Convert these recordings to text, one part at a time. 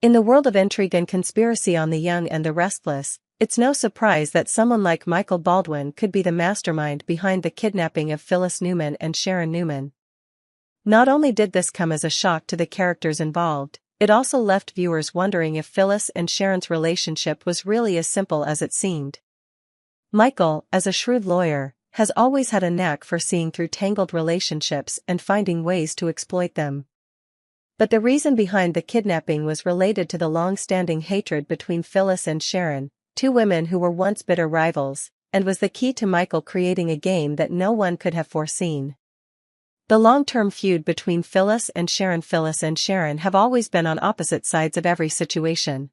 In the world of intrigue and conspiracy on The Young and the Restless, it's no surprise that someone like Michael Baldwin could be the mastermind behind the kidnapping of Phyllis Newman and Sharon Newman. Not only did this come as a shock to the characters involved, it also left viewers wondering if Phyllis and Sharon's relationship was really as simple as it seemed. Michael, as a shrewd lawyer, has always had a knack for seeing through tangled relationships and finding ways to exploit them. But the reason behind the kidnapping was related to the long-standing hatred between Phyllis and Sharon, two women who were once bitter rivals, and was the key to Michael creating a game that no one could have foreseen. The long-term feud between Phyllis and Sharon have always been on opposite sides of every situation.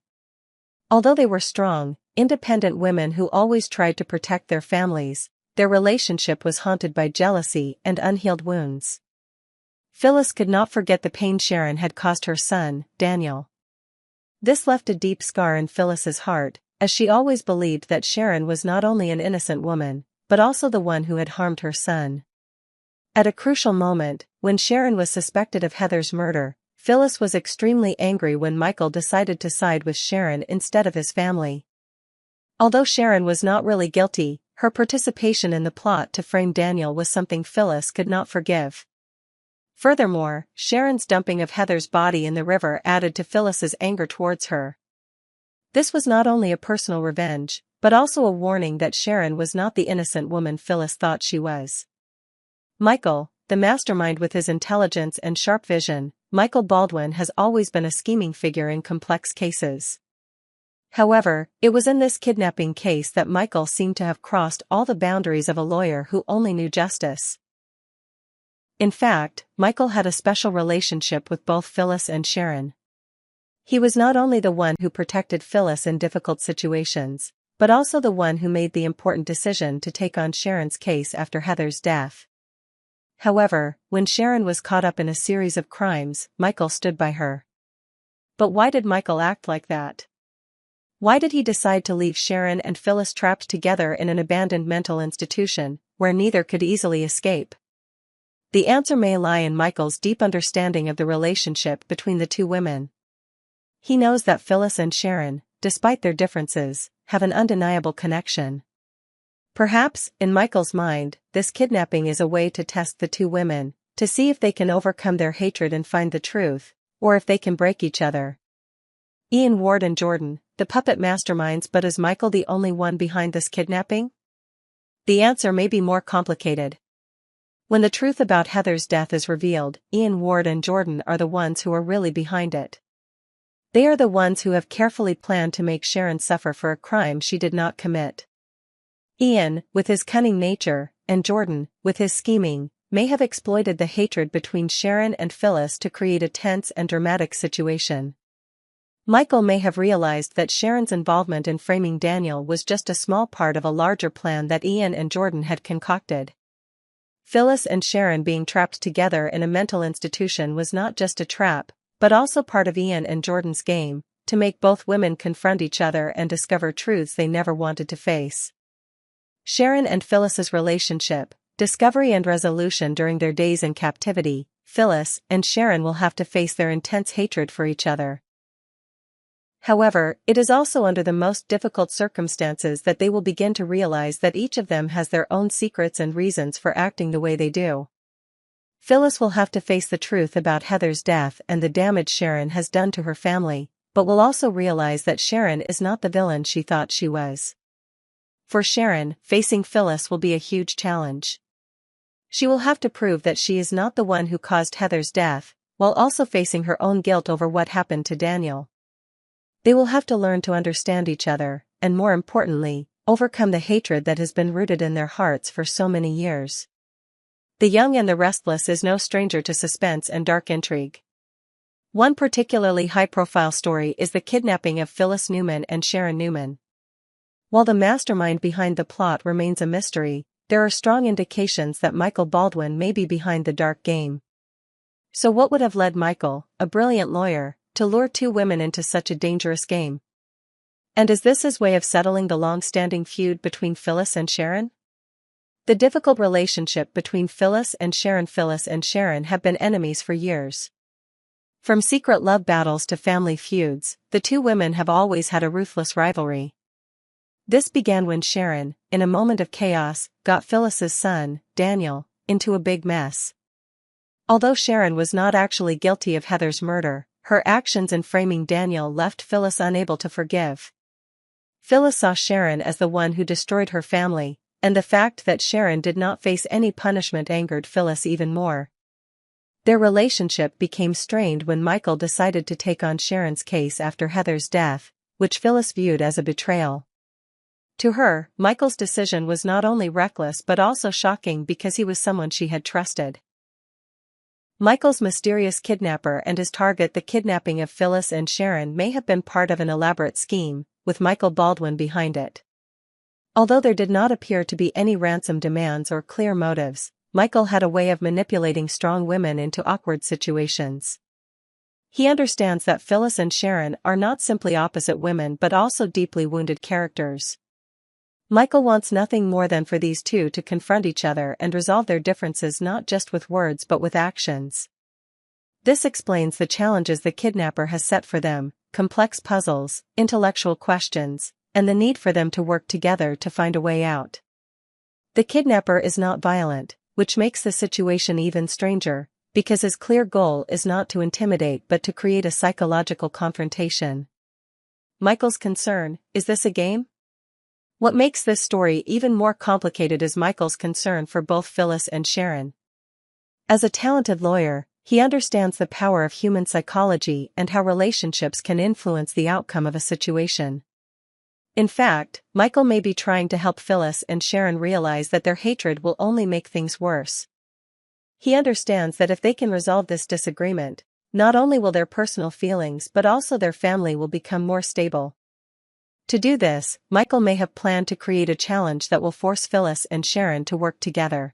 Although they were strong, independent women who always tried to protect their families, their relationship was haunted by jealousy and unhealed wounds. Phyllis could not forget the pain Sharon had caused her son, Daniel. This left a deep scar in Phyllis's heart, as she always believed that Sharon was not only an innocent woman, but also the one who had harmed her son. At a crucial moment, when Sharon was suspected of Heather's murder, Phyllis was extremely angry when Michael decided to side with Sharon instead of his family. Although Sharon was not really guilty, her participation in the plot to frame Daniel was something Phyllis could not forgive. Furthermore, Sharon's dumping of Heather's body in the river added to Phyllis's anger towards her. This was not only a personal revenge, but also a warning that Sharon was not the innocent woman Phyllis thought she was. Michael, the mastermind with his intelligence and sharp vision, Michael Baldwin has always been a scheming figure in complex cases. However, it was in this kidnapping case that Michael seemed to have crossed all the boundaries of a lawyer who only knew justice. In fact, Michael had a special relationship with both Phyllis and Sharon. He was not only the one who protected Phyllis in difficult situations, but also the one who made the important decision to take on Sharon's case after Heather's death. However, when Sharon was caught up in a series of crimes, Michael stood by her. But why did Michael act like that? Why did he decide to leave Sharon and Phyllis trapped together in an abandoned mental institution, where neither could easily escape? The answer may lie in Michael's deep understanding of the relationship between the two women. He knows that Phyllis and Sharon, despite their differences, have an undeniable connection. Perhaps, in Michael's mind, this kidnapping is a way to test the two women, to see if they can overcome their hatred and find the truth, or if they can break each other. Ian Ward and Jordan, the puppet masterminds, but is Michael the only one behind this kidnapping? The answer may be more complicated. When the truth about Heather's death is revealed, Ian Ward and Jordan are the ones who are really behind it. They are the ones who have carefully planned to make Sharon suffer for a crime she did not commit. Ian, with his cunning nature, and Jordan, with his scheming, may have exploited the hatred between Sharon and Phyllis to create a tense and dramatic situation. Michael may have realized that Sharon's involvement in framing Daniel was just a small part of a larger plan that Ian and Jordan had concocted. Phyllis and Sharon being trapped together in a mental institution was not just a trap, but also part of Ian and Jordan's game, to make both women confront each other and discover truths they never wanted to face. Sharon and Phyllis's relationship, discovery and resolution during their days in captivity. Phyllis and Sharon will have to face their intense hatred for each other. However, it is also under the most difficult circumstances that they will begin to realize that each of them has their own secrets and reasons for acting the way they do. Phyllis will have to face the truth about Heather's death and the damage Sharon has done to her family, but will also realize that Sharon is not the villain she thought she was. For Sharon, facing Phyllis will be a huge challenge. She will have to prove that she is not the one who caused Heather's death, while also facing her own guilt over what happened to Daniel. They will have to learn to understand each other, and more importantly, overcome the hatred that has been rooted in their hearts for so many years. The Young and the Restless is no stranger to suspense and dark intrigue. One particularly high-profile story is the kidnapping of Phyllis Newman and Sharon Newman. While the mastermind behind the plot remains a mystery, there are strong indications that Michael Baldwin may be behind the dark game. So what would have led Michael, a brilliant lawyer, to lure two women into such a dangerous game? And is this his way of settling the long-standing feud between Phyllis and Sharon? The difficult relationship between Phyllis and Sharon have been enemies for years. From secret love battles to family feuds, the two women have always had a ruthless rivalry. This began when Sharon, in a moment of chaos, got Phyllis's son, Daniel, into a big mess. Although Sharon was not actually guilty of Heather's murder, her actions in framing Daniel left Phyllis unable to forgive. Phyllis saw Sharon as the one who destroyed her family, and the fact that Sharon did not face any punishment angered Phyllis even more. Their relationship became strained when Michael decided to take on Sharon's case after Heather's death, which Phyllis viewed as a betrayal. To her, Michael's decision was not only reckless but also shocking because he was someone she had trusted. Michael's mysterious kidnapper and his target, the kidnapping of Phyllis and Sharon, may have been part of an elaborate scheme, with Michael Baldwin behind it. Although there did not appear to be any ransom demands or clear motives, Michael had a way of manipulating strong women into awkward situations. He understands that Phyllis and Sharon are not simply opposite women but also deeply wounded characters. Michael wants nothing more than for these two to confront each other and resolve their differences not just with words but with actions. This explains the challenges the kidnapper has set for them: complex puzzles, intellectual questions, and the need for them to work together to find a way out. The kidnapper is not violent, which makes the situation even stranger, because his clear goal is not to intimidate but to create a psychological confrontation. Michael's concern: is this a game? What makes this story even more complicated is Michael's concern for both Phyllis and Sharon. As a talented lawyer, he understands the power of human psychology and how relationships can influence the outcome of a situation. In fact, Michael may be trying to help Phyllis and Sharon realize that their hatred will only make things worse. He understands that if they can resolve this disagreement, not only will their personal feelings but also their family will become more stable. To do this, Michael may have planned to create a challenge that will force Phyllis and Sharon to work together.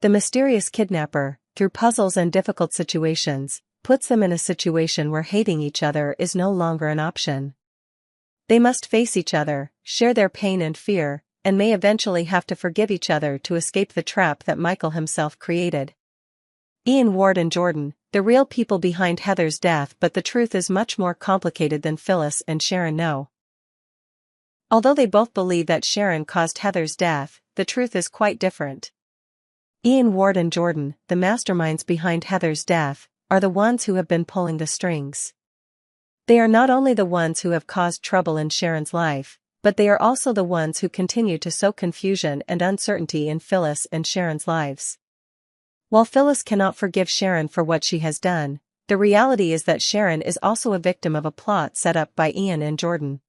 The mysterious kidnapper, through puzzles and difficult situations, puts them in a situation where hating each other is no longer an option. They must face each other, share their pain and fear, and may eventually have to forgive each other to escape the trap that Michael himself created. Ian, Ward and Jordan, the real people behind Heather's death, but the truth is much more complicated than Phyllis and Sharon know. Although they both believe that Sharon caused Heather's death, the truth is quite different. Ian, Ward and Jordan, the masterminds behind Heather's death, are the ones who have been pulling the strings. They are not only the ones who have caused trouble in Sharon's life, but they are also the ones who continue to sow confusion and uncertainty in Phyllis and Sharon's lives. While Phyllis cannot forgive Sharon for what she has done, the reality is that Sharon is also a victim of a plot set up by Ian and Jordan.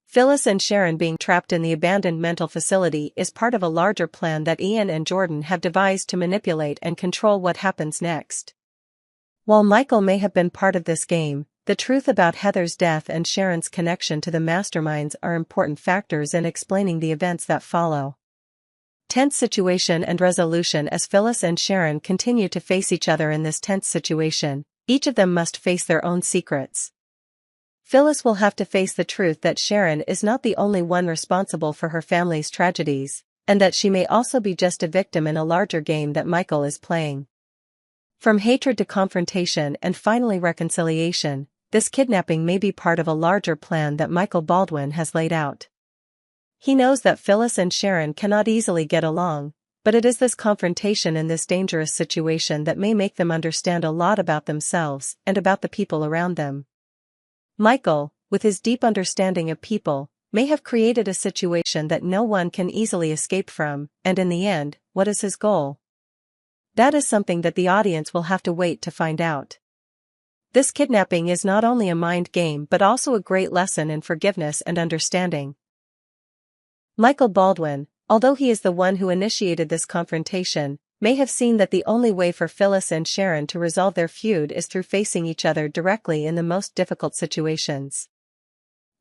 Phyllis and Sharon being trapped in the abandoned mental facility is part of a larger plan that Ian and Jordan have devised to manipulate and control what happens next. While Michael may have been part of this game, the truth about Heather's death and Sharon's connection to the masterminds are important factors in explaining the events that follow. Tense situation and resolution. As Phyllis and Sharon continue to face each other in this tense situation, each of them must face their own secrets. Phyllis will have to face the truth that Sharon is not the only one responsible for her family's tragedies, and that she may also be just a victim in a larger game that Michael is playing. From hatred to confrontation and finally reconciliation, this kidnapping may be part of a larger plan that Michael Baldwin has laid out. He knows that Phyllis and Sharon cannot easily get along, but it is this confrontation in this dangerous situation that may make them understand a lot about themselves and about the people around them. Michael, with his deep understanding of people, may have created a situation that no one can easily escape from, and in the end, what is his goal? That is something that the audience will have to wait to find out. This kidnapping is not only a mind game but also a great lesson in forgiveness and understanding. Michael Baldwin, although he is the one who initiated this confrontation, may have seen that the only way for Phyllis and Sharon to resolve their feud is through facing each other directly in the most difficult situations.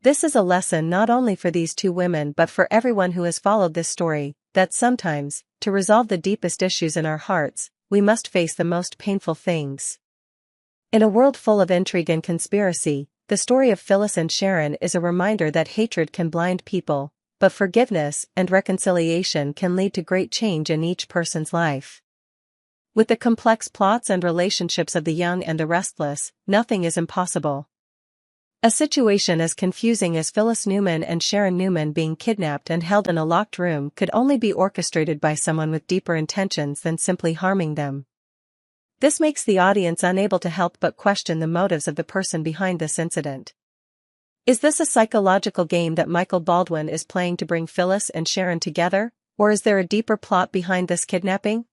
This is a lesson not only for these two women but for everyone who has followed this story, that sometimes, to resolve the deepest issues in our hearts, we must face the most painful things. In a world full of intrigue and conspiracy, the story of Phyllis and Sharon is a reminder that hatred can blind people, but forgiveness and reconciliation can lead to great change in each person's life. With the complex plots and relationships of the young and the restless, nothing is impossible. A situation as confusing as Phyllis Newman and Sharon Newman being kidnapped and held in a locked room could only be orchestrated by someone with deeper intentions than simply harming them. This makes the audience unable to help but question the motives of the person behind this incident. Is this a psychological game that Michael Baldwin is playing to bring Phyllis and Sharon together, or is there a deeper plot behind this kidnapping?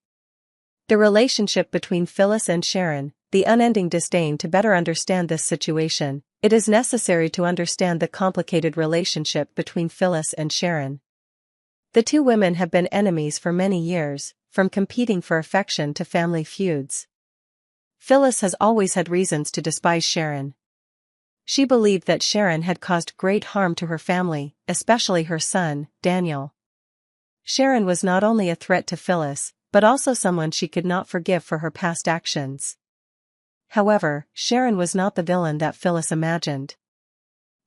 The relationship between Phyllis and Sharon, the unending disdain. To better understand this situation, it is necessary to understand the complicated relationship between Phyllis and Sharon. The two women have been enemies for many years, from competing for affection to family feuds. Phyllis has always had reasons to despise Sharon. She believed that Sharon had caused great harm to her family, especially her son, Daniel. Sharon was not only a threat to Phyllis, but also someone she could not forgive for her past actions. However, Sharon was not the villain that Phyllis imagined.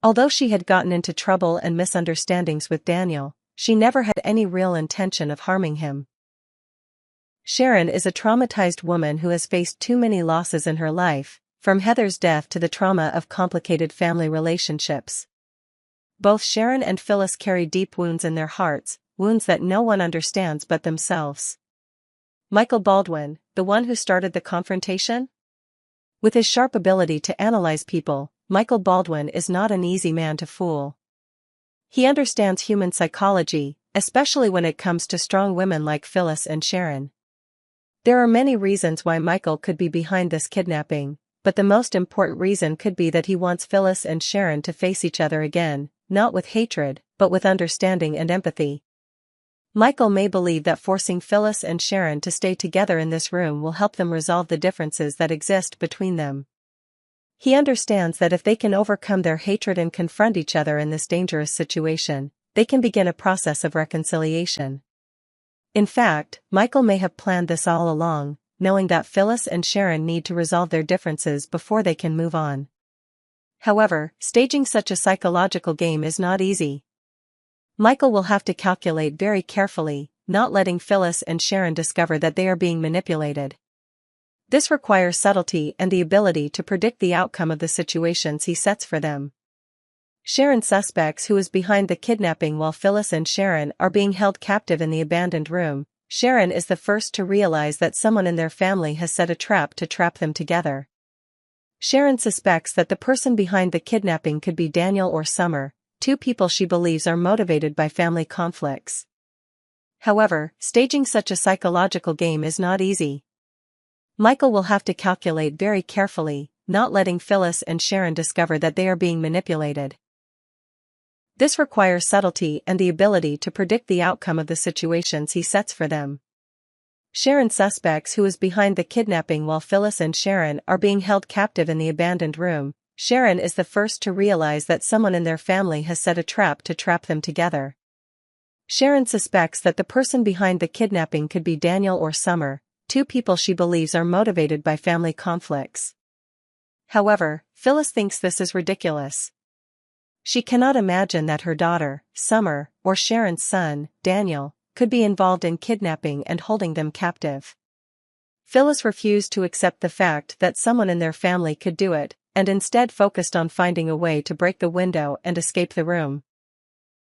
Although she had gotten into trouble and misunderstandings with Daniel, she never had any real intention of harming him. Sharon is a traumatized woman who has faced too many losses in her life, from Heather's death to the trauma of complicated family relationships. Both Sharon and Phyllis carry deep wounds in their hearts, wounds that no one understands but themselves. Michael Baldwin, the one who started the confrontation? With his sharp ability to analyze people, Michael Baldwin is not an easy man to fool. He understands human psychology, especially when it comes to strong women like Phyllis and Sharon. There are many reasons why Michael could be behind this kidnapping, but the most important reason could be that he wants Phyllis and Sharon to face each other again, not with hatred, but with understanding and empathy. Michael may believe that forcing Phyllis and Sharon to stay together in this room will help them resolve the differences that exist between them. He understands that if they can overcome their hatred and confront each other in this dangerous situation, they can begin a process of reconciliation. In fact, Michael may have planned this all along, knowing that Phyllis and Sharon need to resolve their differences before they can move on. However, staging such a psychological game is not easy. Michael will have to calculate very carefully, not letting Phyllis and Sharon discover that they are being manipulated. This requires subtlety and the ability to predict the outcome of the situations he sets for them. Sharon suspects who is behind the kidnapping. While Phyllis and Sharon are being held captive in the abandoned room, Sharon is the first to realize that someone in their family has set a trap to trap them together. Sharon suspects that the person behind the kidnapping could be Daniel or Summer, two people she believes are motivated by family conflicts. However, staging such a psychological game is not easy. Michael will have to calculate very carefully, not letting Phyllis and Sharon discover that they are being manipulated. This requires subtlety and the ability to predict the outcome of the situations he sets for them. Sharon suspects who is behind the kidnapping. While Phyllis and Sharon are being held captive in the abandoned room, Sharon is the first to realize that someone in their family has set a trap to trap them together. Sharon suspects that the person behind the kidnapping could be Daniel or Summer, two people she believes are motivated by family conflicts. However, Phyllis thinks this is ridiculous. She cannot imagine that her daughter, Summer, or Sharon's son, Daniel, could be involved in kidnapping and holding them captive. Phyllis refused to accept the fact that someone in their family could do it, and instead focused on finding a way to break the window and escape the room.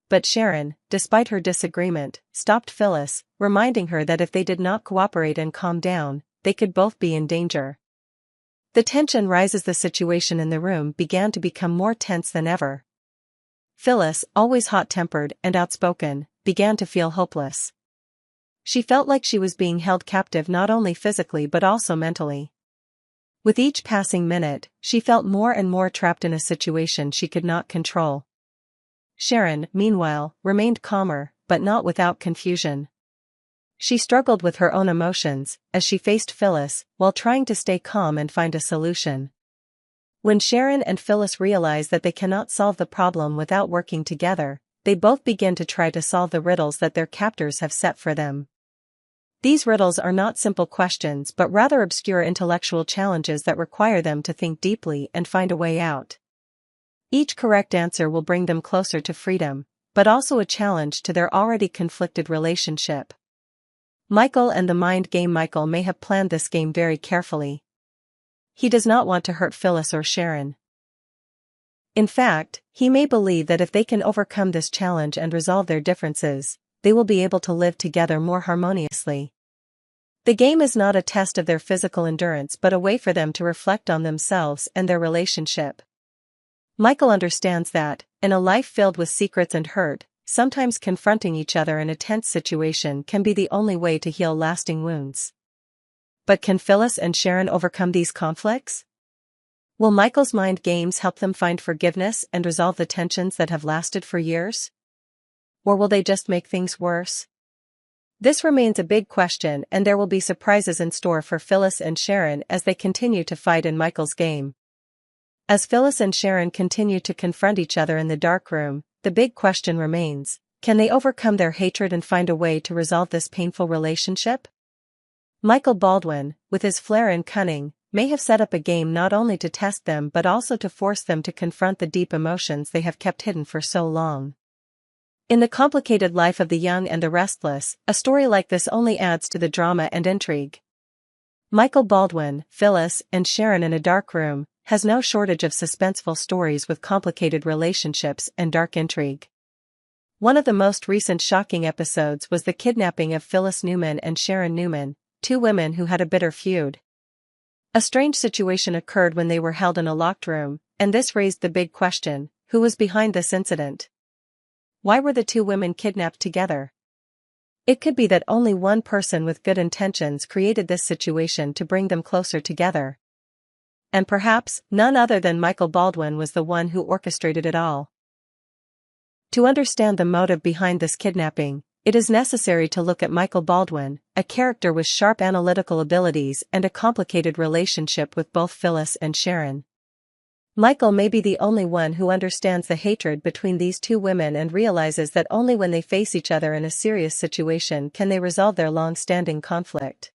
But Sharon, despite her disagreement, stopped Phyllis, reminding her that if they did not cooperate and calm down, they could both be in danger. The tension rises. The situation in the room began to become more tense than ever. Phyllis, always hot-tempered and outspoken, began to feel hopeless. She felt like she was being held captive not only physically but also mentally. With each passing minute, she felt more and more trapped in a situation she could not control. Sharon, meanwhile, remained calmer, but not without confusion. She struggled with her own emotions, as she faced Phyllis, while trying to stay calm and find a solution. When Sharon and Phyllis realize that they cannot solve the problem without working together, they both begin to try to solve the riddles that their captors have set for them. These riddles are not simple questions but rather obscure intellectual challenges that require them to think deeply and find a way out. Each correct answer will bring them closer to freedom, but also a challenge to their already conflicted relationship. Michael and the mind game. Michael may have planned this game very carefully. He does not want to hurt Phyllis or Sharon. In fact, he may believe that if they can overcome this challenge and resolve their differences, they will be able to live together more harmoniously. The game is not a test of their physical endurance but a way for them to reflect on themselves and their relationship. Michael understands that, in a life filled with secrets and hurt, sometimes confronting each other in a tense situation can be the only way to heal lasting wounds. But can Phyllis and Sharon overcome these conflicts? Will Michael's mind games help them find forgiveness and resolve the tensions that have lasted for years? Or will they just make things worse? This remains a big question, and there will be surprises in store for Phyllis and Sharon as they continue to fight in Michael's game. As Phyllis and Sharon continue to confront each other in the dark room, the big question remains: can they overcome their hatred and find a way to resolve this painful relationship? Michael Baldwin, with his flair and cunning, may have set up a game not only to test them but also to force them to confront the deep emotions they have kept hidden for so long. In the complicated life of the young and the restless, a story like this only adds to the drama and intrigue. Michael Baldwin, Phyllis and Sharon in a Dark Room, has no shortage of suspenseful stories with complicated relationships and dark intrigue. One of the most recent shocking episodes was the kidnapping of Phyllis Newman and Sharon Newman, two women who had a bitter feud. A strange situation occurred when they were held in a locked room, and this raised the big question: who was behind this incident? Why were the two women kidnapped together? It could be that only one person with good intentions created this situation to bring them closer together. And perhaps none other than Michael Baldwin was the one who orchestrated it all. To understand the motive behind this kidnapping, it is necessary to look at Michael Baldwin, a character with sharp analytical abilities and a complicated relationship with both Phyllis and Sharon. Michael may be the only one who understands the hatred between these two women and realizes that only when they face each other in a serious situation can they resolve their long-standing conflict.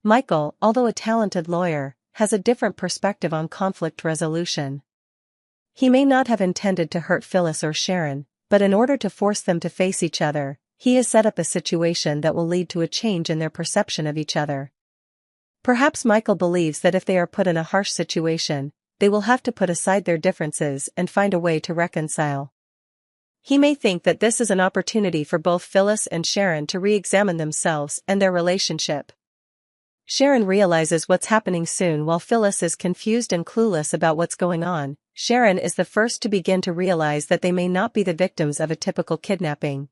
Michael, although a talented lawyer, has a different perspective on conflict resolution. He may not have intended to hurt Phyllis or Sharon, but in order to force them to face each other, he has set up a situation that will lead to a change in their perception of each other. Perhaps Michael believes that if they are put in a harsh situation, they will have to put aside their differences and find a way to reconcile. He may think that this is an opportunity for both Phyllis and Sharon to re-examine themselves and their relationship. Sharon realizes what's happening soon while Phyllis is confused and clueless about what's going on. Sharon is the first to begin to realize that they may not be the victims of a typical kidnapping.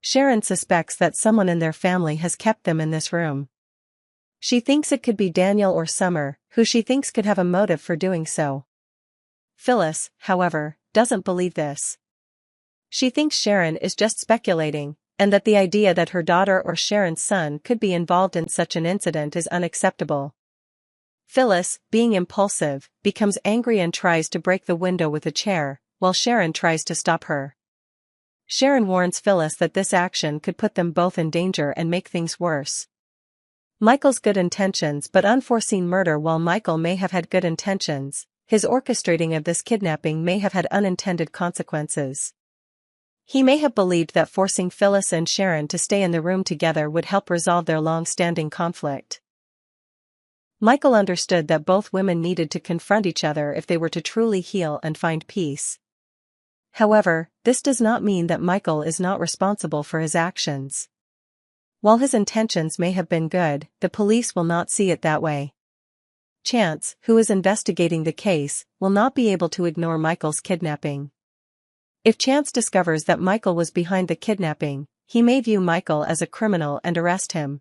Sharon suspects that someone in their family has kept them in this room. She thinks it could be Daniel or Summer, who she thinks could have a motive for doing so. Phyllis, however, doesn't believe this. She thinks Sharon is just speculating, and that the idea that her daughter or Sharon's son could be involved in such an incident is unacceptable. Phyllis, being impulsive, becomes angry and tries to break the window with a chair, while Sharon tries to stop her. Sharon warns Phyllis that this action could put them both in danger and make things worse. Michael's good intentions but unforeseen murder. While Michael may have had good intentions, his orchestrating of this kidnapping may have had unintended consequences. He may have believed that forcing Phyllis and Sharon to stay in the room together would help resolve their long-standing conflict. Michael understood that both women needed to confront each other if they were to truly heal and find peace. However, this does not mean that Michael is not responsible for his actions. While his intentions may have been good, the police will not see it that way. Chance, who is investigating the case, will not be able to ignore Michael's kidnapping. If Chance discovers that Michael was behind the kidnapping, he may view Michael as a criminal and arrest him.